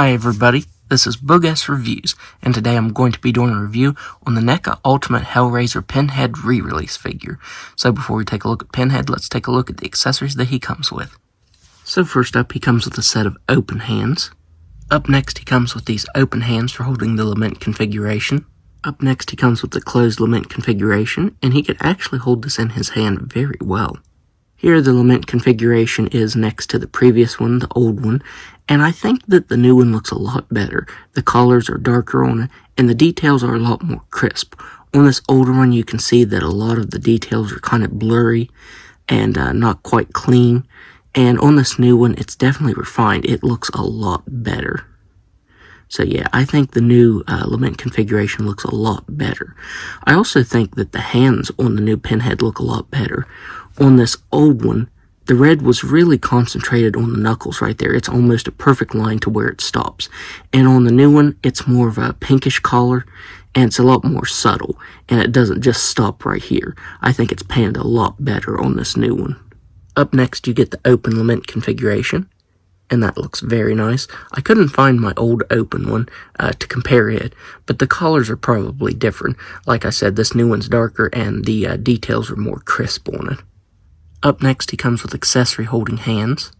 Hi everybody, this is Bogus Reviews, and today I'm going to be doing a review on the Neca Ultimate Hellraiser Pinhead Rerelease figure. So before we take a look at Pinhead, let's take a look at the accessories that he comes with. So first up, he comes with a set of open hands. Up next, he comes with these open hands for holding the lament configuration. Up next, he comes with the closed lament configuration, and he could actually hold this in his hand very well. Here the lament configuration is next to the previous one, the old one, and I think that the new one looks a lot better. The colors are darker on it, and the details are a lot more crisp. On this older one, you can see that a lot of the details are kind of blurry and not quite clean, and on this new one, it's definitely refined. It looks a lot better. So yeah, I think the new lament configuration looks a lot better. I also think that the hands on the new Pinhead look a lot better. On this old one, the red was really concentrated on the knuckles right there. It's almost a perfect line to where it stops. And on the new one, it's more of a pinkish color, and it's a lot more subtle, and it doesn't just stop right here. I think it's panned a lot better on this new one. Up next, you get the open lament configuration, and that looks very nice. I couldn't find my old open one to compare it, but the colors are probably different. Like I said, this new one's darker, and the details are more crisp on it. Up next, he comes with accessory holding hands.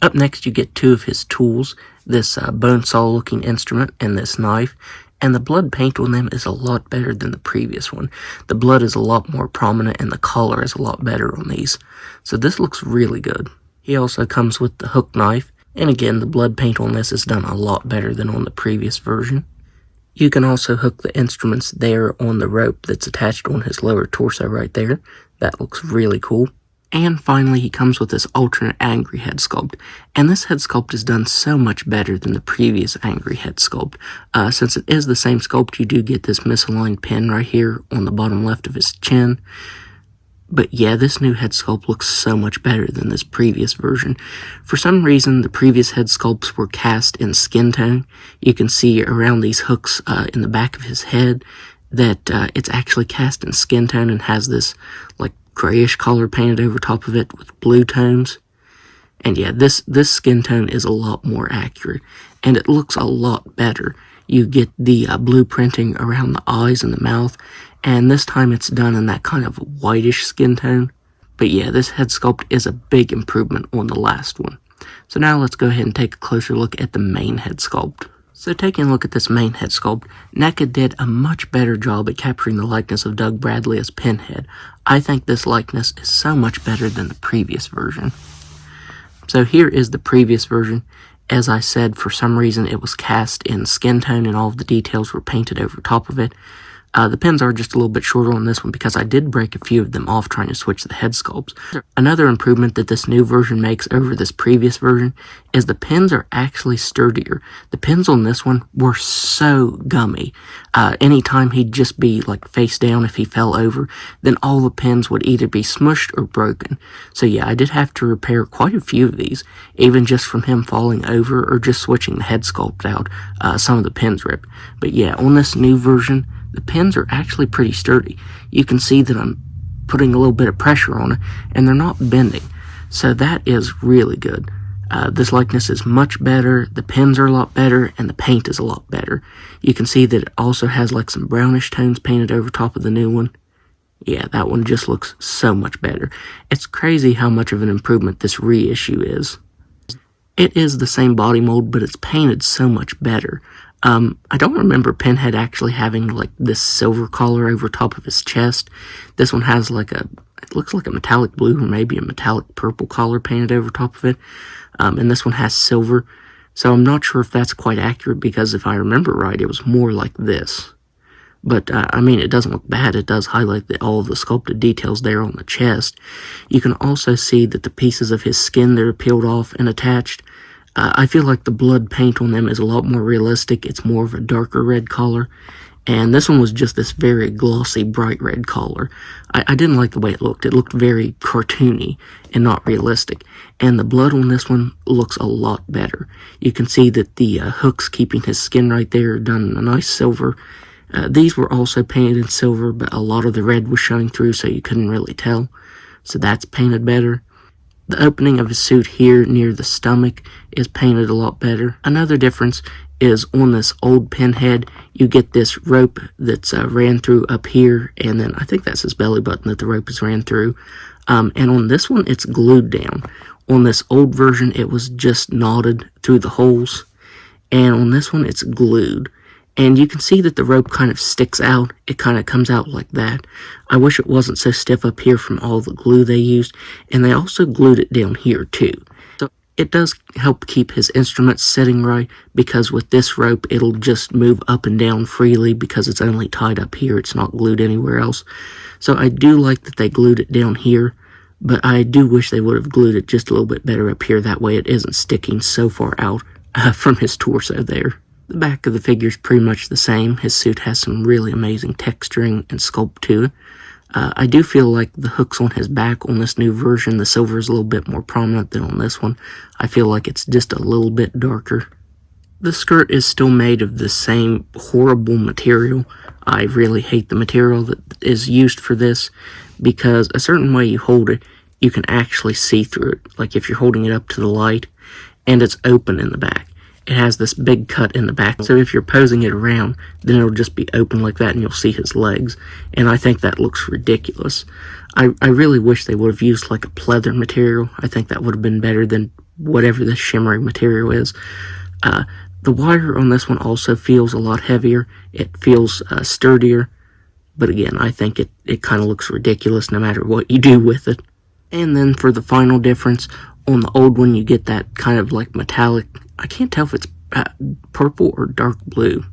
Up next, you get two of his tools, this bone saw looking instrument and this knife, and the blood paint on them is a lot better than the previous one. The blood is a lot more prominent and the color is a lot better on these. So this looks really good. He also comes with the hook knife, and again, the blood paint on this is done a lot better than on the previous version. You can also hook the instruments there on the rope that's attached on his lower torso right there. That looks really cool. And finally, he comes with this alternate angry head sculpt, and this head sculpt is done so much better than the previous angry head sculpt. Since it is the same sculpt, you do get this misaligned pin right here on the bottom left of his chin. But yeah, this new head sculpt looks so much better than this previous version. For some reason, the previous head sculpts were cast in skin tone. You can see around these hooks in the back of his head that it's actually cast in skin tone and has this like grayish color painted over top of it with blue tones. And yeah, this skin tone is a lot more accurate, and it looks a lot better. You get the blue printing around the eyes and the mouth, and this time it's done in that kind of whitish skin tone. But yeah, this head sculpt is a big improvement on the last one. So now let's go ahead and take a closer look at the main head sculpt. So taking a look at this main head sculpt, Neca did a much better job at capturing the likeness of Doug Bradley as Pinhead. I think this likeness is so much better than the previous version. So here is the previous version. As I said, for some reason it was cast in skin tone and all of the details were painted over top of it. The pins are just a little bit shorter on this one because I did break a few of them off trying to switch the head sculpts. Another improvement that this new version makes over this previous version is the pins are actually sturdier. The pins on this one were so gummy. Anytime he'd just be like face down if he fell over, then all the pins would either be smushed or broken. So yeah, I did have to repair quite a few of these, even just from him falling over or just switching the head sculpt out. Some of the pins ripped. But yeah, on this new version, the pins are actually pretty sturdy. You can see that I'm putting a little bit of pressure on it, and they're not bending. So that is really good. This likeness is much better, the pins are a lot better, and the paint is a lot better. You can see that it also has like some brownish tones painted over top of the new one. Yeah, that one just looks so much better. It's crazy how much of an improvement this reissue is. It is the same body mold, but it's painted so much better. I don't remember Pinhead actually having like this silver collar over top of his chest. This one has like it looks like a metallic blue or maybe a metallic purple collar painted over top of it. And this one has silver. So I'm not sure if that's quite accurate because if I remember right, it was more like this. But, I mean, it doesn't look bad. It does highlight all of the sculpted details there on the chest. You can also see that the pieces of his skin that are peeled off and attached, I feel like the blood paint on them is a lot more realistic. It's more of a darker red color. And this one was just this very glossy, bright red color. I didn't like the way it looked. It looked very cartoony and not realistic. And the blood on this one looks a lot better. You can see that the hooks keeping his skin right there are done in a nice silver. These were also painted in silver, but a lot of the red was showing through, so you couldn't really tell. So that's painted better. The opening of his suit here near the stomach is painted a lot better. Another difference is on this old Pinhead, you get this rope that's ran through up here, and then I think that's his belly button that the rope is ran through. And on this one, it's glued down. On this old version, it was just knotted through the holes, and on this one, it's glued. And you can see that the rope kind of sticks out. It kind of comes out like that. I wish it wasn't so stiff up here from all the glue they used, and they also glued it down here too. So it does help keep his instruments sitting right, because with this rope, it'll just move up and down freely because it's only tied up here. It's not glued anywhere else. So I do like that they glued it down here, but I do wish they would have glued it just a little bit better up here. That way it isn't sticking so far out from his torso there. The back of the figure is pretty much the same. His suit has some really amazing texturing and sculpt to it. I do feel like the hooks on his back on this new version, the silver is a little bit more prominent than on this one. I feel like it's just a little bit darker. The skirt is still made of the same horrible material. I really hate the material that is used for this, because a certain way you hold it, you can actually see through it. Like if you're holding it up to the light, and it's open in the back. It has this big cut in the back, so if you're posing it around, then it'll just be open like that and you'll see his legs, and I think that looks ridiculous. I really wish they would have used like a pleather material. I think that would have been better than whatever this shimmering material is. The wire on this one also feels a lot heavier. It feels sturdier, but again, I think it kind of looks ridiculous no matter what you do with it. And then for the final difference, on the old one you get that kind of like metallic, I can't tell if it's purple or dark blue,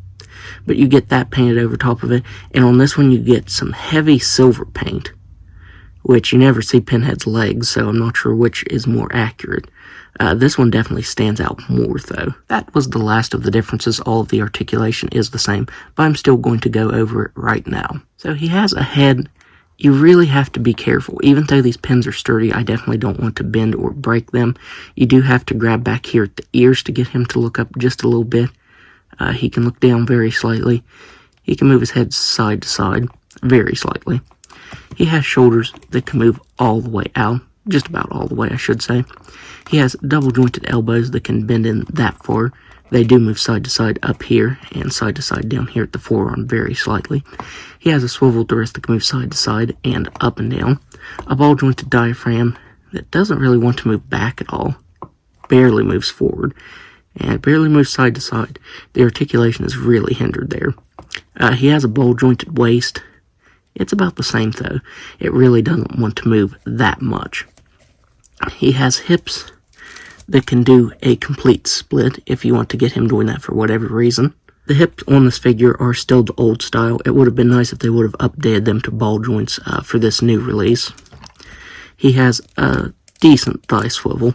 but you get that painted over top of it. And on this one you get some heavy silver paint, which you never see Pinhead's legs, so I'm not sure which is more accurate. This one definitely stands out more though. That was the last of the differences. All of the articulation is the same, but I'm still going to go over it right now. So he has a head. You really have to be careful. Even though these pins are sturdy, I definitely don't want to bend or break them. You do have to grab back here at the ears to get him to look up just a little bit. He can look down very slightly. He can move his head side to side very slightly. He has shoulders that can move all the way out. Just about all the way, I should say. He has double jointed elbows that can bend in that far. They do move side to side up here and side to side down here at the forearm very slightly. He has a swiveled wrist that can move side to side and up and down. A ball jointed diaphragm that doesn't really want to move back at all. Barely moves forward. And barely moves side to side. The articulation is really hindered there. He has a ball jointed waist. It's about the same though. It really doesn't want to move that much. He has hips that can do a complete split if you want to get him doing that for whatever reason. The hips on this figure are still the old style. It would have been nice if they would have updated them to ball joints for this new release. He has a decent thigh swivel.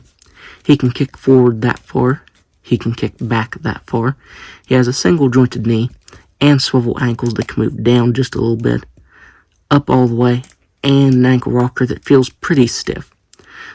He can kick forward that far. He can kick back that far. He has a single jointed knee and swivel ankles that can move down just a little bit, up all the way, and an ankle rocker that feels pretty stiff.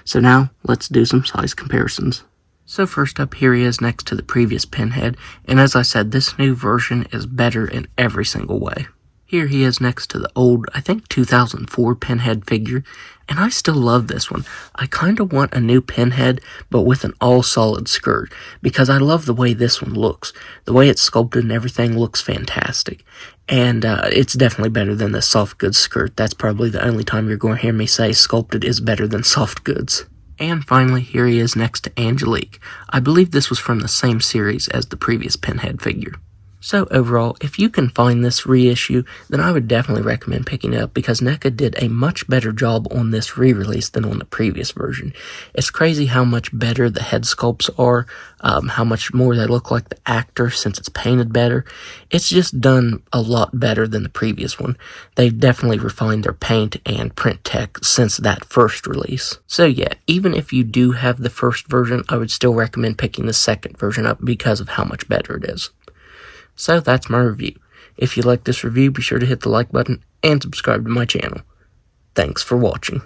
So now, let's do some size comparisons. So first up, here he is next to the previous Pinhead, and as I said, this new version is better in every single way. Here he is next to the old, I think 2004 Pinhead figure, and I still love this one. I kind of want a new Pinhead, but with an all-solid skirt, because I love the way this one looks. The way it's sculpted and everything looks fantastic. And it's definitely better than the soft goods skirt. That's probably the only time you're going to hear me say sculpted is better than soft goods. And finally, here he is next to Angelique. I believe this was from the same series as the previous Pinhead figure. So overall, if you can find this reissue, then I would definitely recommend picking it up, because Neca did a much better job on this re-release than on the previous version. It's crazy how much better the head sculpts are, how much more they look like the actor since it's painted better. It's just done a lot better than the previous one. They've definitely refined their paint and print tech since that first release. So yeah, even if you do have the first version, I would still recommend picking the second version up because of how much better it is. So that's my review. If you like this review, be sure to hit the like button and subscribe to my channel. Thanks for watching.